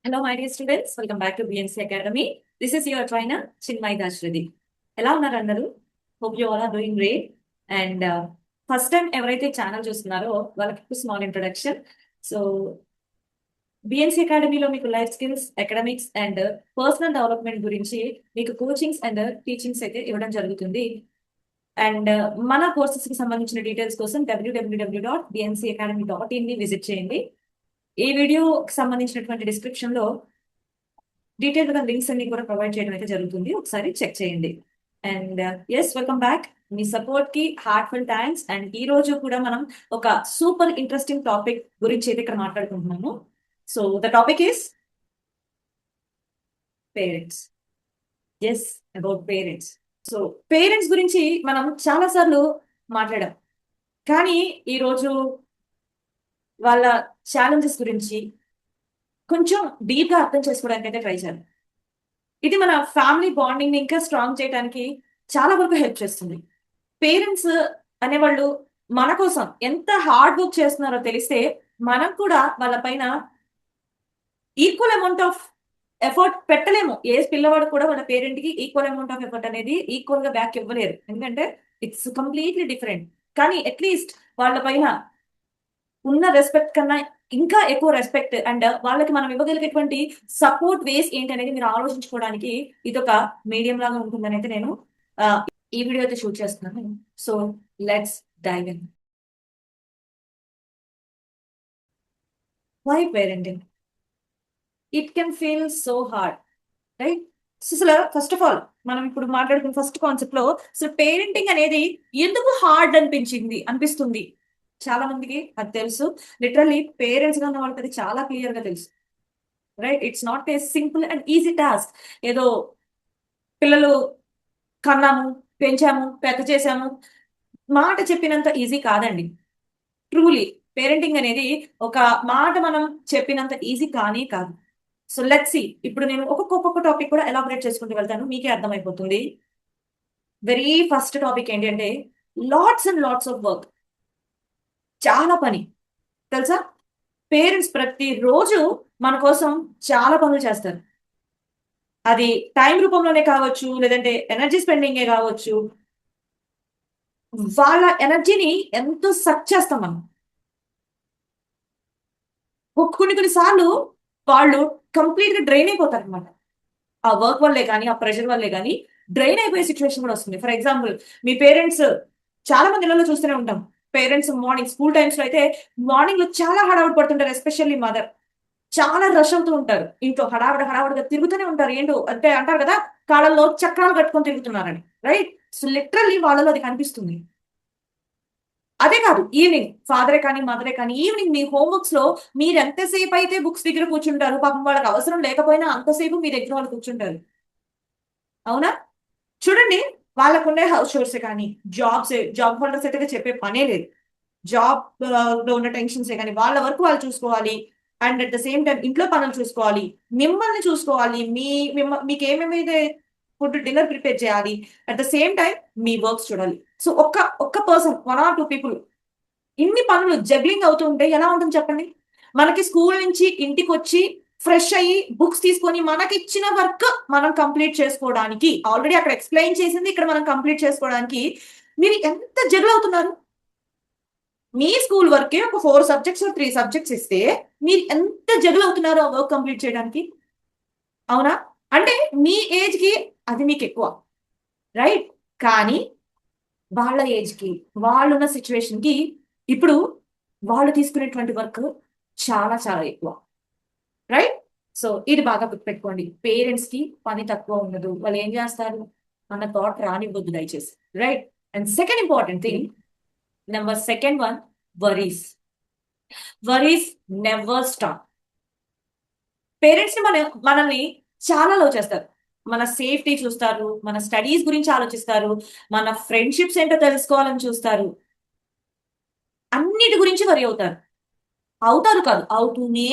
Hello, my dear students. Welcome back to BNC Academy. This is your trainer, Chinmay Dashrathi. ఎలా ఉన్నారు అందరూ? Hope you all are doing great. And first time ఎవరైతే channel చూస్తున్నారో వాళ్ళకి small introduction. So BNC అకాడమీలో మీకు life skills, academics and personal development గురించి మీకు కోచింగ్స్ అండ్ టీచింగ్స్ అయితే ఇవ్వడం జరుగుతుంది. అండ్ మన కోర్సెస్ కి సంబంధించిన డీటెయిల్స్ కోసం www.bncacademy.in ని విజిట్ చేయండి. ఈ వీడియోకి సంబంధించినటువంటి డిస్క్రిప్షన్ లో డీటెయిల్ గా లింక్స్ అన్ని కూడా ప్రొవైడ్ చేయడం అయితే జరుగుతుంది. ఒకసారి చెక్ చేయండి. And welcome back. Me support కి హార్ట్ఫుల్ థ్యాంక్స్. అండ్ ఈ రోజు కూడా మనం ఒక సూపర్ ఇంట్రెస్టింగ్ టాపిక్ గురించి అయితే ఇక్కడ మాట్లాడుకుంటున్నాము. So the topic is parents. Yes, about parents. So parents గురించి మనం చాలా సార్లు మాట్లాడాం, కానీ ఈరోజు వాళ్ళ ఛాలెంజెస్ గురించి కొంచెం డీప్ గా అర్థం చేసుకోవడానికి అయితే ట్రై చేయాలి. ఇది మన ఫ్యామిలీ బాండింగ్ ని ఇంకా స్ట్రాంగ్ చేయడానికి చాలా వరకు హెల్ప్ చేస్తుంది. పేరెంట్స్ అనేవాళ్ళు మన కోసం ఎంత హార్డ్ వర్క్ చేస్తున్నారో తెలిస్తే మనం కూడా వాళ్ళ పైన ఈక్వల్ అమౌంట్ ఆఫ్ ఎఫర్ట్ పెట్టలేము. ఏ పిల్లవాడు కూడా వాళ్ళ పేరెంట్ కి ఈక్వల్ అమౌంట్ ఆఫ్ ఎఫర్ట్ అనేది ఈక్వల్ గా బ్యాక్ ఇవ్వలేరు, ఎందుకంటే ఇట్స్ కంప్లీట్లీ డిఫరెంట్. కానీ అట్లీస్ట్ వాళ్ళ పైన ఉన్న రెస్పెక్ట్ కన్నా ఇంకా ఎక్కువ రెస్పెక్ట్ అండ్ వాళ్ళకి మనం ఇవ్వగలిగేటువంటి సపోర్ట్ వేస్ ఏంటి అనేది మీరు ఆలోచించుకోవడానికి ఇదొక మీడియం లాగా ఉంటుందని అయితే నేను ఈ వీడియో అయితే షూట్ చేస్తున్నాను. So let's dive in. Why parenting? It can feel so hard, right? అసలు ఫస్ట్ ఆఫ్ ఆల్ మనం ఇప్పుడు మాట్లాడుకున్న ఫస్ట్ కాన్సెప్ట్ లో అసలు పేరెంటింగ్ అనేది ఎందుకు హార్డ్ అనిపిస్తుంది చాలా మందికి అది తెలుసు. లిటరల్లీ పేరెంట్స్ గా ఉన్న వాళ్ళకి అది చాలా క్లియర్ గా తెలుసు, right? It's not a simple and easy task. ఏదో పిల్లలు కన్నాము, పెంచాము, పెద్ద చేసాము మాట చెప్పినంత ఈజీ కాదండి. ట్రూలీ పేరెంటింగ్ అనేది ఒక మాట మనం చెప్పినంత ఈజీ కానీ కాదు. So let's see. ఇప్పుడు నేను ఒక్కొక్క టాపిక్ కూడా ఎలాబరేట్ చేసుకుంటూ వెళ్తాను, మీకే అర్థమైపోతుంది. వెరీ ఫస్ట్ టాపిక్ ఏంటి అంటే lots and lots of work. చాలా పని తెలుసా? పేరెంట్స్ ప్రతిరోజు మన కోసం చాలా పనులు చేస్తారు. అది టైం రూపంలోనే కావచ్చు, లేదంటే ఎనర్జీ స్పెండింగే కావచ్చు. వాళ్ళ ఎనర్జీని ఎంతో సక్ చేస్తాం మనం. కొన్ని సార్లు వాళ్ళు కంప్లీట్ గా డ్రైన్ అయిపోతారు అనమాట. ఆ వర్క్ వల్లే కానీ, ఆ ప్రెషర్ వల్లే కానీ డ్రైన్ అయిపోయే సిచ్యువేషన్ కూడా వస్తుంది. ఫర్ ఎగ్జాంపుల్, మీ పేరెంట్స్ చాలా మంది ఇళ్లలో చూస్తూనే ఉంటాం. పేరెంట్స్ మార్నింగ్ స్కూల్ టైమ్స్ లో అయితే మార్నింగ్ లో చాలా హడావుడి పడుతుంటారు, ఎస్పెషల్లీ మదర్. చాలా రష్ అవుతూ ఉంటారు, ఇంట్లో హడావుడిగా తిరుగుతూనే ఉంటారు. ఏంటో అంటే అంటారు కదా, కాళ్ళల్లో చక్రాలు కట్టుకొని తిరుగుతున్నారని, రైట్? సో లిటరల్లీ వాళ్ళలో అది కనిపిస్తుంది. అదే కాదు, ఈవినింగ్ ఫాదరే కానీ మదరే కానీ ఈవినింగ్ మీ హోంవర్క్స్ లో మీరు ఎంతసేపు అయితే బుక్స్ దగ్గర కూర్చుంటారు, పాపం వాళ్ళకి అవసరం లేకపోయినా అంతసేపు మీ దగ్గర వాళ్ళు కూర్చుంటారు. అవునా? చూడండి, వాళ్ళకుండే హౌస్ చోర్స్ కానీ జాబ్ హోల్డర్స్ అయితే చెప్పే పనే లేదు. జాబ్ లో ఉన్న టెన్షన్సే కానీ వాళ్ళ వరకు వాళ్ళు చూసుకోవాలి. And at the same time ఇంట్లో పనులు చూసుకోవాలి, మిమ్మల్ని చూసుకోవాలి, మీకు ఏమేమి ఫుడ్ డిన్నర్ ప్రిపేర్ చేయాలి. At the same time me works చూడాలి. సో ఒక్క పర్సన్, 1 or 2 people ఇన్ని పనులు జగ్లింగ్ అవుతూ ఉంటే ఎలా ఉంటుంది చెప్పండి? మనకి స్కూల్ నుంచి ఇంటికి వచ్చి ఫ్రెష్ అయ్యి బుక్స్ తీసుకొని మనకి ఇచ్చిన వర్క్ మనం కంప్లీట్ చేసుకోవడానికి, ఆల్రెడీ అక్కడ ఎక్స్ప్లెయిన్ చేసింది ఇక్కడ మనం కంప్లీట్ చేసుకోవడానికి మీరు ఎంత జగల్ అవుతున్నారు? మీ స్కూల్ వర్కే ఒక 4 subjects 3 subjects ఇస్తే మీరు ఎంత జగల్ అవుతున్నారు ఆ వర్క్ కంప్లీట్ చేయడానికి? అవునా? అంటే మీ ఏజ్ కి అది మీకు ఎక్కువ, రైట్? కానీ వాళ్ళ ఏజ్ కి, వాళ్ళున్న సిచ్యువేషన్ కి ఇప్పుడు వాళ్ళు తీసుకునేటువంటి వర్క్ చాలా చాలా ఎక్కువ, రైట్? సో ఇది బాగా గుర్తుపెట్టుకోండి. పేరెంట్స్ కి పని తక్కువ ఉండదు, వాళ్ళు ఏం చేస్తారు అన్న థాట్ రానివ్వద్దు దయచేసి, right? And second important thing, number second one, worries. Worries never stop. Parents ని మనల్ని చాలా లవ్ చేస్తారు. మన సేఫ్టీ చూస్తారు, మన స్టడీస్ గురించి ఆలోచిస్తారు, మన ఫ్రెండ్షిప్స్ ఏంటో తెలుసుకోవాలని చూస్తారు, అన్నిటి గురించి వరి అవుతారు. అవుతారు కాదు, అవుతూనే